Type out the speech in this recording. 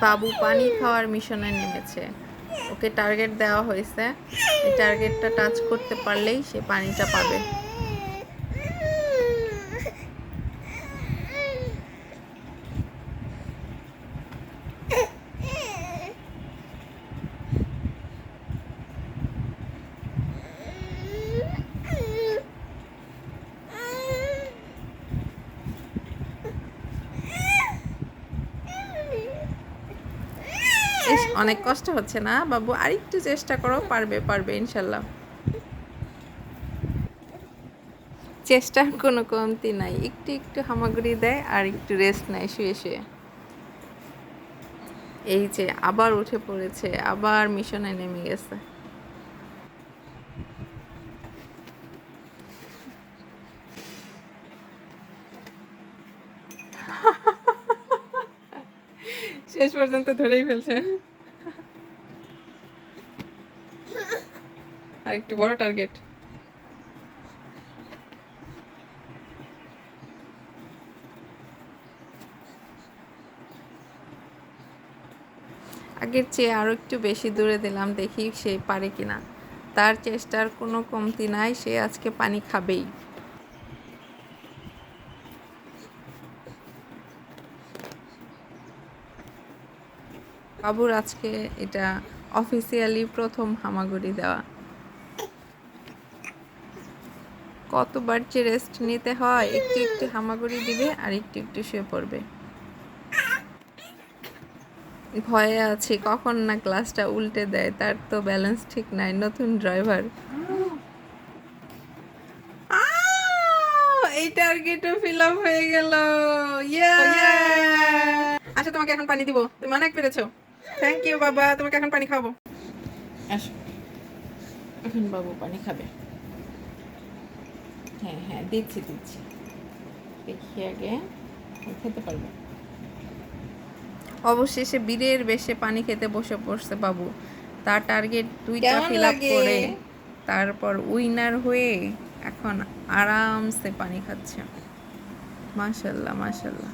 বাবু পানি খাওয়ার মিশনে নেমেছে। ওকে টার্গেট দেওয়া হয়েছে, এই টার্গেটটা টাচ করতে পারলেই সে পানিটা পাবে। অনেক কষ্ট হচ্ছে না বাবু? আরেকটু চেষ্টা করো, পারবে পারবে ইনশাল্লাহ। চেষ্টার কোনো কমতি নাই, একটু একটু হামাগুড়ি দেয় আর একটু রেস্ট নেয় শুয়ে শুয়ে। এই যে আবার উঠে পড়েছে, আবার মিশনে নেমে গেছে। শেষ পর্যন্ত ধরেই ফেলছে। আর একটু বড় টার্গেট। আগের চেয়ে আরও একটু বেশি দূরে দিলাম, দেখি সে পারে কিনা। তার চেষ্টার কোনো কমতি নাই, সে আজকে পানি খাবেই। বাবুর আজকে এটা অফিসিয়ালি প্রথম হামাগুড়ি দেওয়া। কতবার যে রেস্ট নিতে হয়, একটু একটু হামাগুড়ি দিবে আর একটু একটু শুয়ে পড়বে। ভয়ে আছি কখন না ক্লাসটা উল্টে দেয়, তার তো ব্যালেন্স ঠিক নাই, নতুন ড্রাইভার। এই টার্গেটও ফিল আপ হয়ে গেল। আচ্ছা, তোমাকে এখন পানি দিব, তুমি অনেক পেরেছো। থ্যাংক ইউ বাবা, তোমাকে এখন পানি খাবো। আসো, এখন বাবু পানি খাবে। হ্যাঁ হ্যাঁ, দিচ্ছি দিচ্ছি, দেখি আগে খেতে পারবে। অবশেষে বীরের বেশে পানি খেতে বসে পড়ছে বাবু। তার টার্গেট 2টা ফিল আপ করে তারপর উইনার হয়ে এখন আরামসে পানি খাচ্ছে। মাশাল্লাহ মাশাল্লাহ।